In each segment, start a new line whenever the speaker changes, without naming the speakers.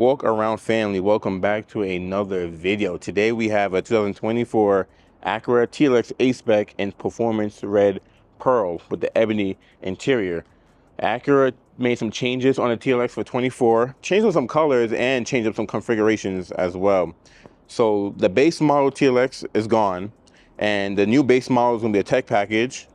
Walkaround family, welcome back to another video. Today we have a 2024 Acura TLX A-Spec in Performance Red Pearl with the ebony interior. Acura made some changes on the TLX for 24, changed up some colors and changed up some configurations as well. So the base model TLX is gone and the new base model is going to be a tech package.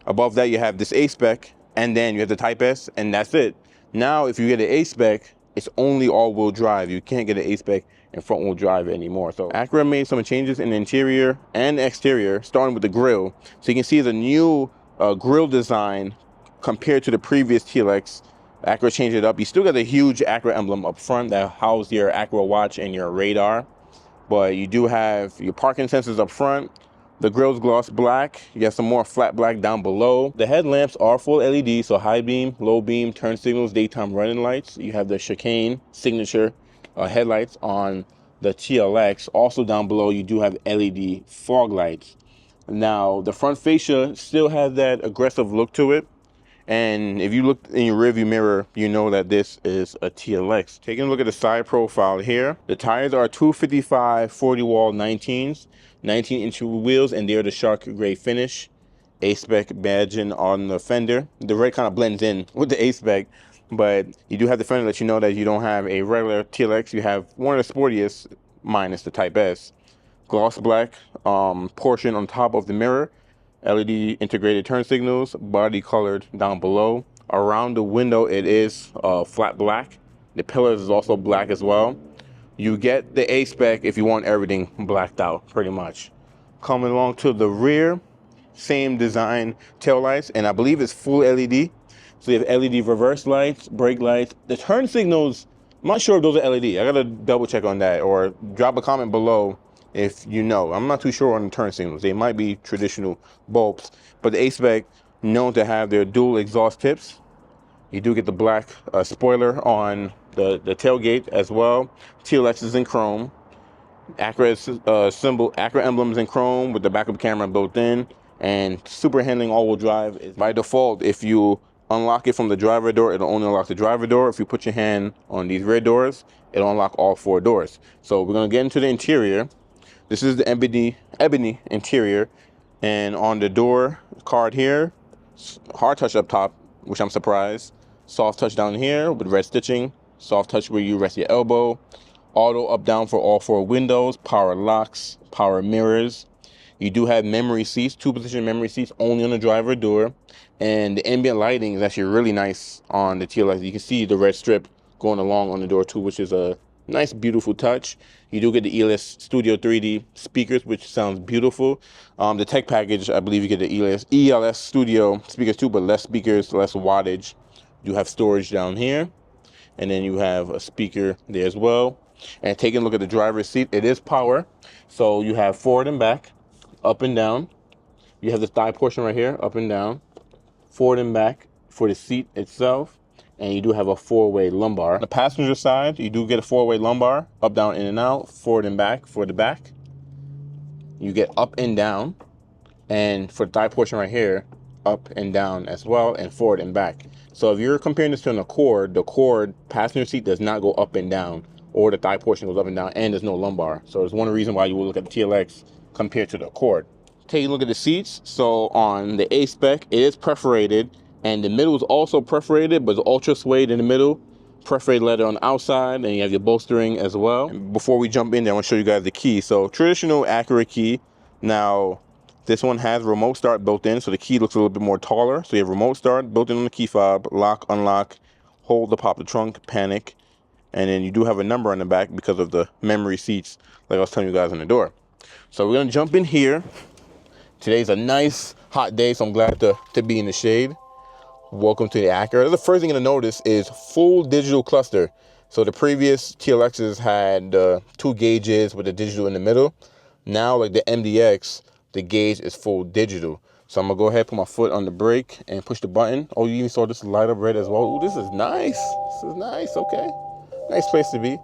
Above that you have this A-Spec and then you have the Type S and that's it. Now if you get an A-Spec, it's only all-wheel drive. You can't get an A-Spec and front-wheel drive anymore. So Acura made some changes in the interior and exterior, starting with the grille. So you can see the new grille design compared to the previous TLX. Acura changed it up. You still got a huge Acura emblem up front that houses your Acura watch and your radar. But you do have your parking sensors up front. The grille's gloss black. You have some more flat black down below. The headlamps are full LED, so high beam, low beam, turn signals, daytime running lights. You have the chicane signature headlights on the TLX. Also down below, you do have LED fog lights. Now, the front fascia still has that aggressive look to it. And if you look in your rearview mirror, you know that this is a TLX. Taking a look at the side profile here, the tires are 255 40 wall 19s, 19-inch wheels, and they're the shark gray finish. A-Spec badging on the fender. The red kind of blends in with the A-Spec, but you do have the fender that you know that you don't have a regular TLX. You have one of the sportiest minus the Type S. Gloss black portion on top of the mirror. LED integrated turn signals, body colored down below. Around the window, it is flat black. The pillars is also black as well. You get the A-Spec if you want everything blacked out, pretty much. Coming along to the rear, same design taillights, and I believe it's full LED. So you have LED reverse lights, brake lights. The turn signals, I'm not sure if those are LED. I gotta double check on that, or drop a comment below if you know. I'm not too sure on the turn signals. They might be traditional bulbs, but the A-Spec known to have their dual exhaust tips. You do get the black spoiler on the tailgate as well. TLX is in chrome. Acura symbol, Acura emblems in chrome with the backup camera built in, and super handling all-wheel drive is by default. If you unlock it from the driver door, it'll only unlock the driver door. If you put your hand on these rear doors, it'll unlock all four doors. So we're gonna get into the interior. This is the ebony interior, and on the door card here, hard touch up top, which I'm surprised. Soft touch down here with red stitching. Soft touch where you rest your elbow. Auto up down for all four windows. Power locks, power mirrors. You do have memory seats, 2-position memory seats only on the driver door. And the ambient lighting is actually really nice on the TLX. You can see the red strip going along on the door too, which is a nice, beautiful touch. You do get the ELS Studio 3D speakers, which sounds beautiful. The tech package, I believe you get the ELS Studio speakers too, but less speakers, less wattage. You have storage down here, and then you have a speaker there as well. And taking a look at the driver's seat, it is power. So you have forward and back, up and down. You have the thigh portion right here, up and down, forward and back for the seat itself. And you do have a 4-way lumbar. On the passenger side, you do get a 4-way lumbar, up, down, in and out, forward and back for the back. You get up and down. And for the thigh portion right here, up and down as well, and forward and back. So if you're comparing this to an Accord, the Accord passenger seat does not go up and down, or the thigh portion goes up and down, and there's no lumbar. So there's one reason why you will look at the TLX compared to the Accord. Take a look at the seats. So on the A-Spec, it is perforated, and the middle is also perforated, but it's ultra suede in the middle. Perforated leather on the outside, and you have your bolstering as well. And before we jump in there, I want to show you guys the key. So traditional Acura key. Now, this one has remote start built in, so the key looks a little bit more taller. So you have remote start built in on the key fob, lock, unlock, hold to pop the trunk, panic. And then you do have a number on the back because of the memory seats, like I was telling you guys on the door. So we're gonna jump in here. Today's a nice hot day, so I'm glad to be in the shade. Welcome to the Acura. The first thing you're gonna notice is full digital cluster. So the previous TLXs had 2 gauges with the digital in the middle. Now, like the MDX, the gauge is full digital. So I'm gonna go ahead, put my foot on the brake and push the button. Oh, you even saw this light up red as well. Ooh, this is nice. This is nice, okay. Nice place to be.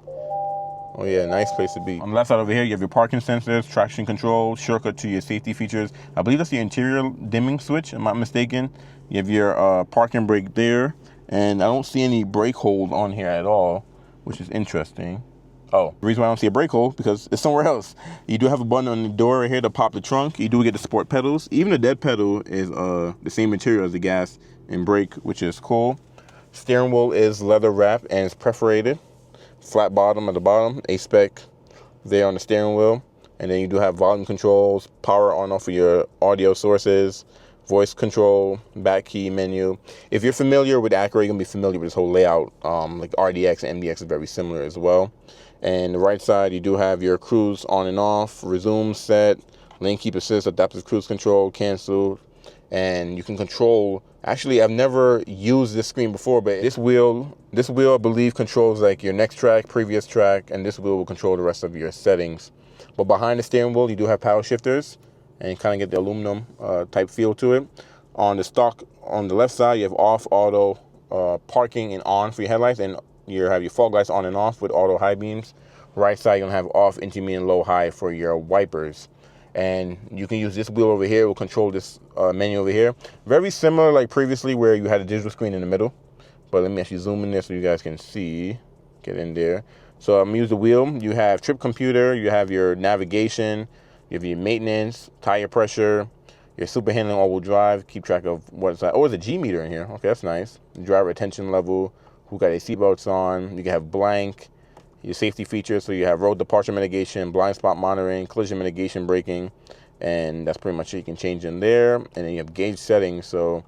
Oh yeah, nice place to be. On the left side over here, you have your parking sensors, traction control, shortcut to your safety features. I believe that's the interior dimming switch, if I'm not mistaken. You have your parking brake there, and I don't see any brake hold on here at all. which is interesting. Oh, the reason why I don't see a brake hole, because it's somewhere else. You do have a button on the door right here to pop the trunk. You do get the sport pedals. Even the dead pedal is the same material as the gas and brake, which is cool. Steering wheel is leather wrap and it's perforated. Flat bottom at the bottom. A-Spec there on the steering wheel. And then you do have volume controls, power on off of your audio sources, voice control, back key menu. If you're familiar with Acura, you're going to be familiar with this whole layout. Like RDX and MDX is very similar as well. And the right side, you do have your cruise on and off, resume, set, lane keep assist, adaptive cruise control, cancel. And you can control, actually I've never used this screen before, but this wheel I believe controls like your next track, previous track, and this wheel will control the rest of your settings. But behind the steering wheel, you do have paddle shifters, and you kind of get the aluminum type feel to it. On the stock, on the left side, you have off, auto, parking, and on for your headlights, and you have your fog lights on and off with auto high beams. Right side, you're gonna have off, intermediate, and low, high for your wipers. And you can use this wheel over here, it will control this menu over here. Very similar like previously where you had a digital screen in the middle. But let me actually zoom in there so you guys can see, get in there. So I'm gonna use the wheel. You have trip computer, you have your navigation, you have your maintenance, tire pressure, your super handling all-wheel drive, keep track of what's that. Oh, there's a G meter in here. Okay, that's nice. Driver attention level, who got their seatbelts on. You can have blank, your safety features. So you have road departure mitigation, blind spot monitoring, collision mitigation, braking, and that's pretty much it. You can change in there. And then you have gauge settings. So,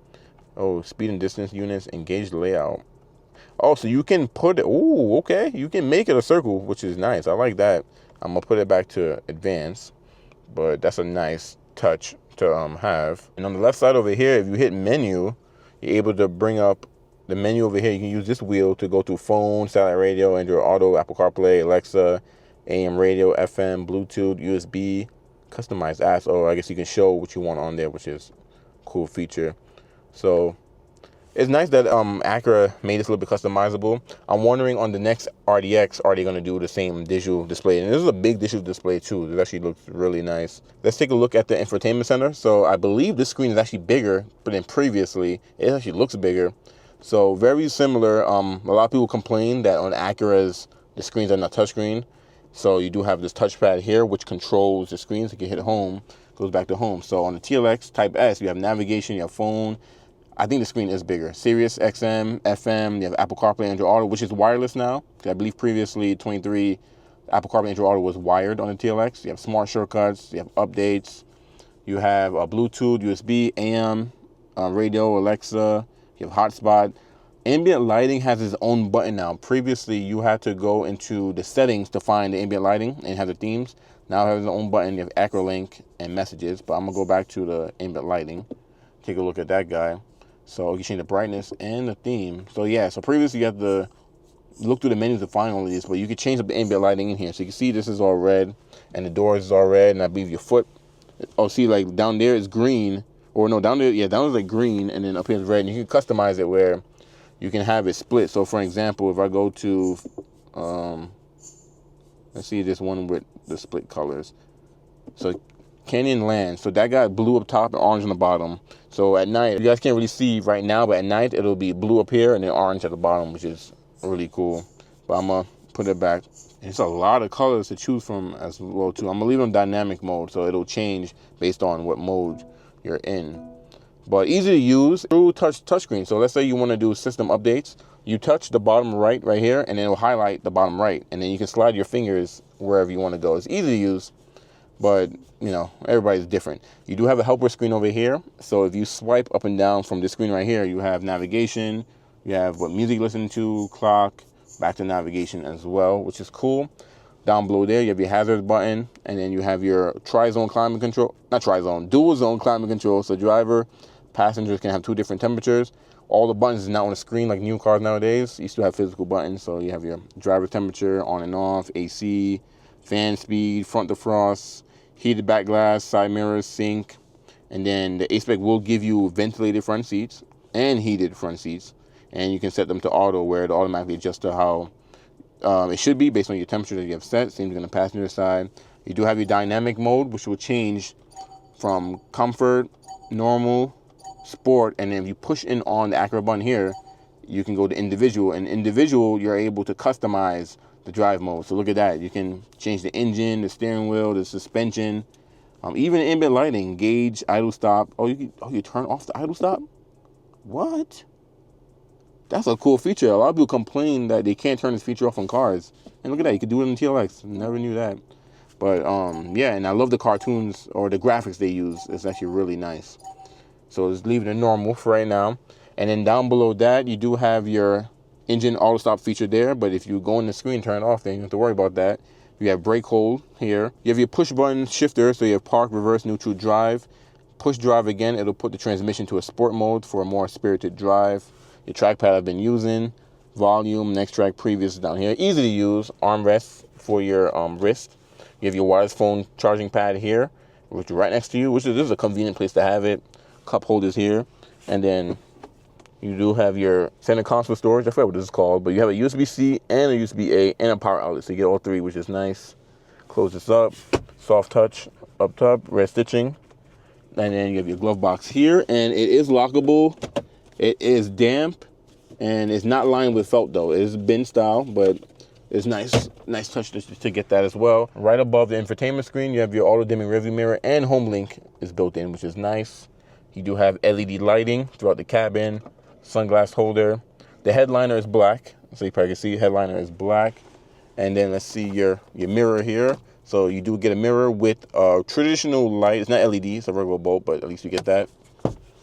oh, speed and distance units and gauge layout. Oh, so you can put it, oh, okay. You can make it a circle, which is nice. I like that. I'm gonna put it back to advanced, but that's a nice touch to have. And on the left side over here, if you hit menu, you're able to bring up the menu over here. You can use this wheel to go through phone, satellite radio, Android Auto, Apple CarPlay, Alexa, AM radio, FM, Bluetooth, USB, customized apps. Oh, I guess you can show what you want on there, which is a cool feature. So it's nice that Acura made this a little bit customizable. I'm wondering on the next RDX, are they going to do the same digital display? And this is a big digital display too. It actually looks really nice. Let's take a look at the infotainment center. So I believe this screen is actually bigger, but then previously it actually looks bigger. So very similar. A lot of people complain that on Acuras, the screens are not touchscreen. So you do have this touchpad here, which controls the screens. You can hit home, goes back to home. So on the TLX Type S, you have navigation, you have phone. I think the screen is bigger. Sirius, XM, FM, you have Apple CarPlay, Android Auto, which is wireless now. I believe previously, 23, Apple CarPlay, Android Auto was wired on the TLX. You have smart shortcuts, you have updates, you have Bluetooth, USB, AM, radio, Alexa, you have hotspot. Ambient lighting has its own button now. Previously, you had to go into the settings to find the ambient lighting and have the themes. Now it has its own button. You have AcroLink and messages, but I'm gonna go back to the ambient lighting. Take a look at that guy. So you can change the brightness and the theme. So yeah, so previously you have to look through the menus to find all of these, but you can change up the ambient lighting in here. So you can see this is all red and the doors is all red, and I believe your foot, oh, see, like down there is green, or no, down there, yeah, down there's like green, and then up here is red, and you can customize it where you can have it split. So for example, if I go to, let's see this one with the split colors. So Canyon Land, so that got blue up top and orange on the bottom. So at night, you guys can't really see right now, but at night it'll be blue up here and then orange at the bottom, which is really cool. But I'm gonna put it back. It's a lot of colors to choose from as well too. I'm gonna leave it on dynamic mode, so it'll change based on what mode you're in. But easy to use through touchscreen. So let's say you want to do system updates. You touch the bottom right here, and then it'll highlight the bottom right, and then you can slide your fingers wherever you want to go. It's easy to use, but you know, everybody's different. You do have a helper screen over here. So if you swipe up and down from this screen right here, you have navigation, you have what music listening to, clock, back to navigation as well, which is cool. Down below there, you have your hazards button, and then you have your tri-zone climate control, not tri-zone, dual zone climate control. So driver, passengers can have 2 different temperatures. All the buttons is not on the screen like new cars nowadays. You still have physical buttons. So you have your driver temperature, on and off, AC, fan speed, front defrost, heated back glass, side mirrors, sync, and then the A-Spec will give you ventilated front seats and heated front seats, and you can set them to auto where it automatically adjusts to how it should be based on your temperature that you have set. Same thing on the passenger side. You do have your dynamic mode, which will change from comfort, normal, sport, and then if you push in on the Acura button here, you can go to individual. And individual, you're able to customize the drive mode. So look at that. You can change the engine, the steering wheel, the suspension, even ambient lighting, gauge, idle stop. Oh, you turn off the idle stop? What? That's a cool feature. A lot of people complain that they can't turn this feature off on cars. And look at that, you can do it in TLX. Never knew that. But yeah, and I love the cartoons or the graphics they use. It's actually really nice. So just leave it in normal for right now. And then down below that, you do have your engine auto stop feature there. But if you go in the screen and turn it off, then you don't have to worry about that. You have brake hold here. You have your push button shifter. So you have park, reverse, neutral, drive. Push drive again, it'll put the transmission to a sport mode for a more spirited drive. Your trackpad I've been using. Volume, next track, previous down here. Easy to use. Armrest for your wrist. You have your wireless phone charging pad here, which is right next to you, which is this is a convenient place to have it. Cup holders here. And then you do have your center console storage. I forget what this is called, but you have a USB-C and a USB-A and a power outlet. So you get all three, which is nice. Close this up. Soft touch up top, red stitching. And then you have your glove box here, and it is lockable. It is damp, and it's not lined with felt though. It is bin style, but it's nice touch to get that as well. Right above the infotainment screen, you have your auto dimming rearview mirror, and HomeLink is built in, which is nice. You do have LED lighting throughout the cabin, sunglass holder. The headliner is black, so you probably can see headliner is black. And then let's see your mirror here. So you do get a mirror with a traditional light. It's not LED, it's a regular bulb, but at least you get that.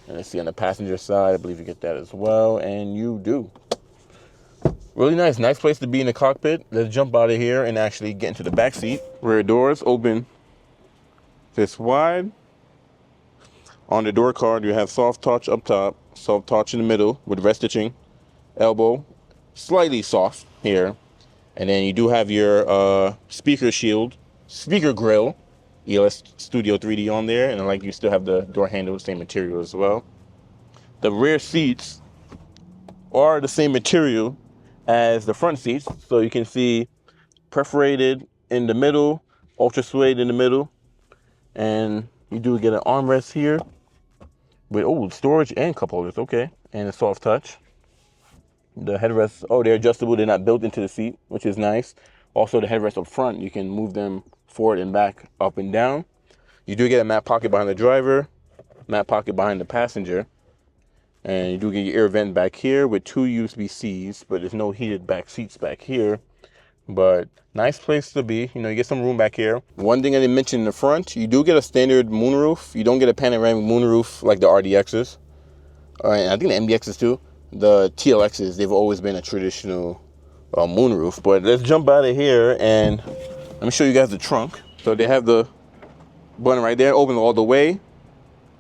And let's see on the passenger side, I believe you get that as well, and you do. Really nice place to be in the cockpit. Let's jump out of here and actually get into the back seat. Rear doors open this wide. On the door card, you have soft touch up top, soft touch in the middle with red stitching, elbow, slightly soft here. And then you do have your speaker shield, speaker grill, ELS Studio 3D on there, and like you still have the door handle, same material as well. The rear seats are the same material as the front seats, so you can see perforated in the middle, ultra suede in the middle, and you do get an armrest here with storage and cup holders, okay, and a soft touch. The headrests, they're adjustable, they're not built into the seat, which is nice. Also, the headrests up front, you can move them forward and back, up and down. You do get a mat pocket behind the driver, mat pocket behind the passenger, and you do get your air vent back here with 2 USB-Cs, but there's no heated back seats back here. But nice place to be. You get some room back here. One thing I didn't mention in the front, you do get a standard moonroof. You don't get a panoramic moonroof like the RDXs. And I think the MDXs too. The TLXs, they've always been a traditional moonroof. But let's jump out of here and let me show you guys the trunk. So they have the button right there, open all the way.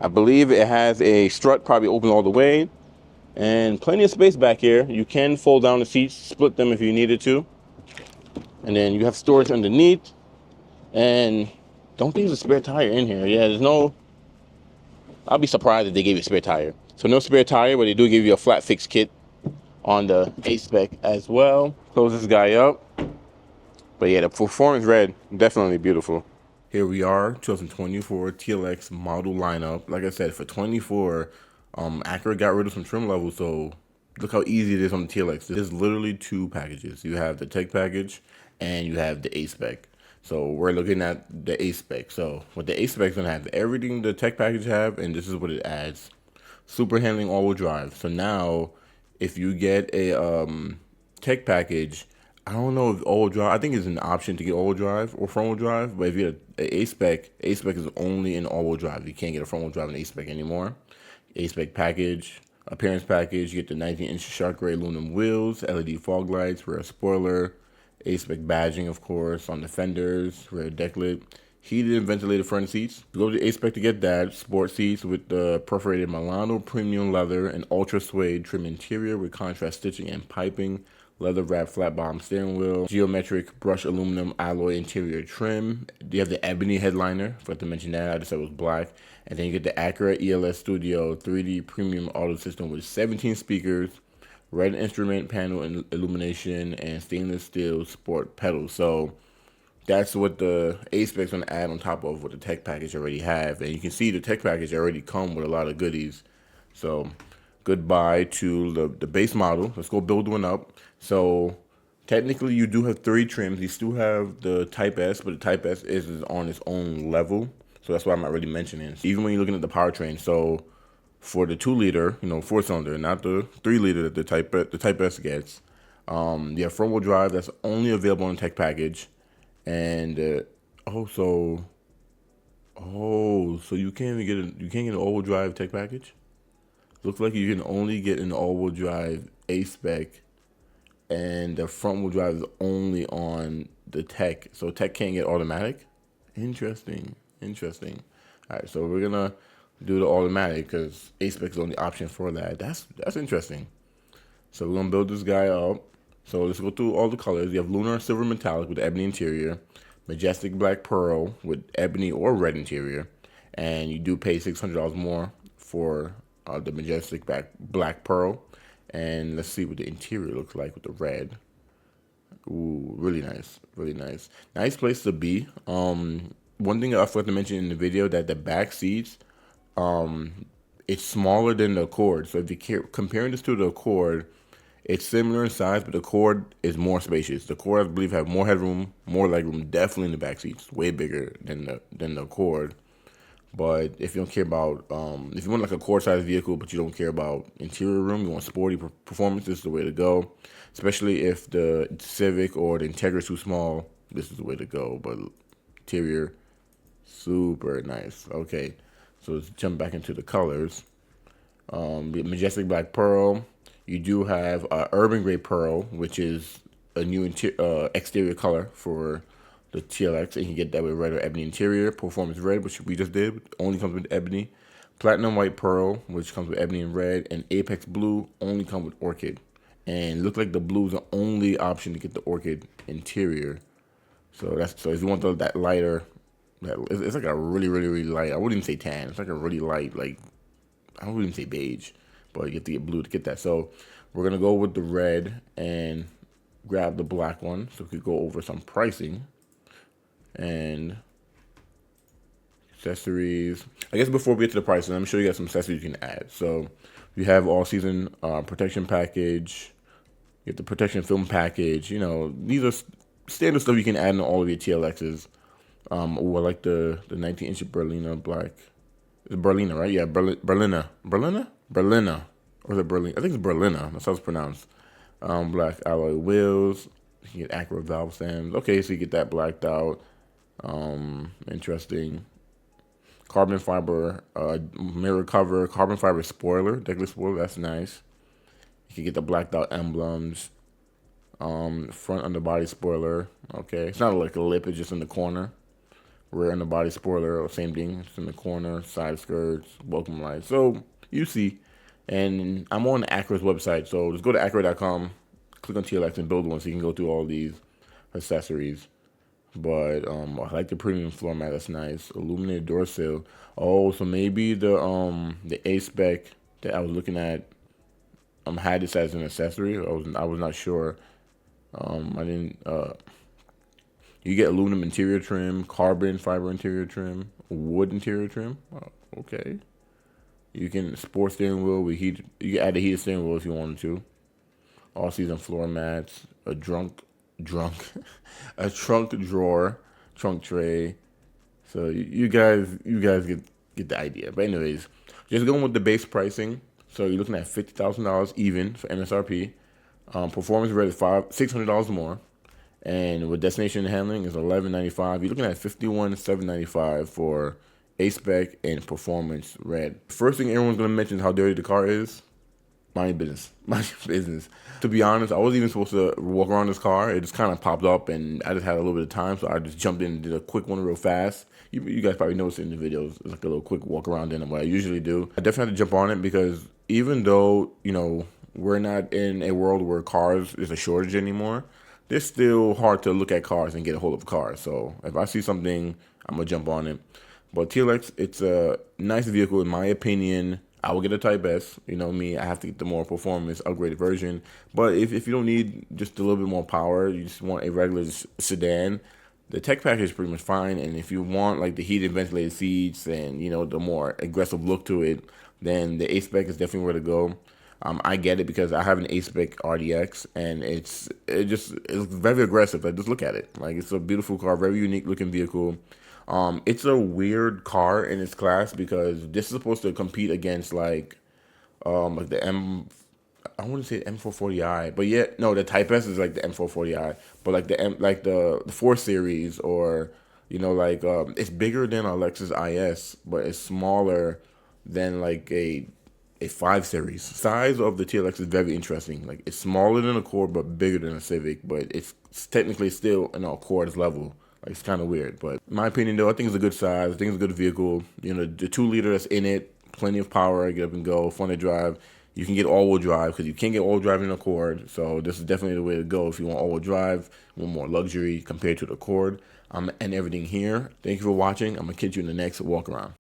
I believe it has a strut, probably open all the way. And plenty of space back here. You can fold down the seats, split them if you needed to. And then you have storage underneath. And don't think there's a spare tire in here. Yeah, there's no... I'll be surprised if they gave you a spare tire. So no spare tire, but they do give you a flat fix kit on the A-Spec as well. Close this guy up. But yeah, the performance red, definitely beautiful. Here we are, 2024 TLX model lineup. Like I said, for 24, Acura got rid of some trim levels, so look how easy it is on the TLX. There's literally 2 packages. You have the tech package and you have the A-Spec. So we're looking at the A-Spec. So what the A-Spec is gonna have everything the tech package have, and this is what it adds. Super handling all-wheel drive. So now, if you get a tech package, I don't know if all-wheel drive, I think it's an option to get all-wheel drive or front-wheel drive, but if you get an A-Spec is only in all-wheel drive. You can't get a front-wheel drive in A-Spec anymore. A-Spec package, appearance package, you get the 19-inch shark gray aluminum wheels, LED fog lights, rear spoiler, A-Spec badging, of course, on the fenders, rear deck lid, heated and ventilated front seats. Go to the A-Spec to get that. Sport seats with the perforated Milano premium leather and ultra suede trim interior with contrast stitching and piping. Leather wrapped flat bottom steering wheel. Geometric brushed aluminum alloy interior trim. You have the ebony headliner. Forgot to mention that. I just said it was black. And then you get the Acura ELS Studio 3D premium audio system with 17 speakers, red instrument panel illumination, and stainless steel sport pedals. So that's what the A-Spec's going to add on top of what the tech package already have. And you can see the tech package already come with a lot of goodies. So goodbye to the base model. Let's go build one up. So technically you do have 3 trims. You still have the Type S, but the Type S is on its own level. So that's why I'm not really mentioning. Even when you're looking at the powertrain, so for the 2-liter, 4-cylinder, not the 3-liter that the Type S gets, you have front-wheel drive that's only available in the tech package, and so you can't even get an all-wheel drive tech package. Looks like you can only get an all-wheel drive A-Spec, and the front-wheel drive is only on the tech. So tech can't get automatic. Interesting. All right, so we're gonna do the automatic because A-Spec is the only option for that. That's interesting. So we're gonna build this guy up. So let's go through all the colors. You have lunar silver metallic with ebony interior, majestic black pearl with ebony or red interior, and you do pay $600 more for the majestic black pearl. And let's see what the interior looks like with the red. Ooh, really nice, really nice. Nice place to be. One thing I forgot to mention in the video that the back seats, it's smaller than the Accord. So if you comparing this to the Accord, it's similar in size, but the Accord is more spacious. The Accord, I believe, have more headroom, more legroom, definitely in the back seats, way bigger than the Accord. But if you don't care about, if you want like a Accord-sized vehicle, but you don't care about interior room, you want sporty performance, this is the way to go. Especially if the Civic or the Integra is too small, this is the way to go. But interior, super nice. Okay, so let's jump back into the colors. The majestic black pearl. You do have urban gray pearl, which is a new exterior color for the TLX, and you can get that with red or ebony interior. Performance red, which we just did, only comes with ebony. Platinum white pearl, which comes with ebony and red, and apex blue only comes with orchid. And look like the blue is the only option to get the orchid interior. So if you want that lighter, it's like a really light. I wouldn't even say tan. It's like a really light, like I wouldn't even say beige, but you have to get blue to get that. So we're gonna go with the red and grab the black one, so we could go over some pricing and accessories. I guess before we get to the pricing, let me show you guys some accessories you can add. So you have all season protection package. You have the protection film package. These are standard stuff you can add in all of your TLXs. Or like the 19-inch Berliner black. It's Berliner, right? Yeah, Berliner. Or is it Berlin? I think it's Berliner. That's how it's pronounced. Black alloy wheels. You can get Acura valve stems. Okay, so you get that blacked out. Interesting. Carbon fiber mirror cover. Carbon fiber spoiler. Decorative spoiler. That's nice. You can get the blacked out emblems. Front underbody spoiler. Okay, it's not like a lip. It's just in the corner. Rear underbody spoiler, same thing. It's in the corner. Side skirts, welcome lights. So you see, and I'm on Acura's website. So just go to Acura.com, click on TLX and build one, so you can go through all these accessories. But I like the premium floor mat. That's nice. Illuminated door sill. Oh, so maybe the A-Spec that I was looking at had this as an accessory. I was not sure. I didn't. You get aluminum interior trim, carbon fiber interior trim, wood interior trim. Oh, okay. You can sports steering wheel with heat. You can add a heated steering wheel if you wanted to. All season floor mats, a a trunk drawer, trunk tray. So you guys get the idea. But anyways, just going with the base pricing. So you're looking at $50,000 even for MSRP. Performance rate is $600 more. And with destination handling is $1195. You're looking at $51,795 for A-Spec and performance red. First thing everyone's gonna mention is how dirty the car is. Mind your business. Mind your business. To be honest, I wasn't even supposed to walk around this car. It just kind of popped up, and I just had a little bit of time, so I just jumped in and did a quick one real fast. You guys probably noticed it in the videos. It's like a little quick walk around in what I usually do. I definitely had to jump on it because even though we're not in a world where cars is a shortage anymore, it's still hard to look at cars and get a hold of cars. So if I see something, I'm going to jump on it. But TLX, it's a nice vehicle in my opinion. I will get a Type S. Me, I have to get the more performance, upgraded version. But if you don't need just a little bit more power, you just want a regular sedan, the tech package is pretty much fine. And if you want like the heated ventilated seats and, the more aggressive look to it, then the A-Spec is definitely where to go. I get it because I have an A-Spec RDX, and it's very aggressive. Like, just look at it. Like, it's a beautiful car, very unique looking vehicle. It's a weird car in its class because this is supposed to compete against like the I wouldn't say M440i, but yeah, no, the Type S is like the M440i, but like the 4 Series, or it's bigger than a Lexus IS, but it's smaller than like a 5 Series. Size of the TLX is very interesting. Like, it's smaller than a Accord, but bigger than a Civic, but it's technically still an Accord's level. Like, it's kind of weird, but in my opinion, though, I think it's a good size. I think it's a good vehicle. The 2 liter that's in it, plenty of power, get up and go, fun to drive. You can get all-wheel drive because you can't get all-wheel drive in an Accord. So this is definitely the way to go if you want all-wheel drive, want more luxury compared to the Accord. And everything here. Thank you for watching. I'm going to catch you in the next walk around.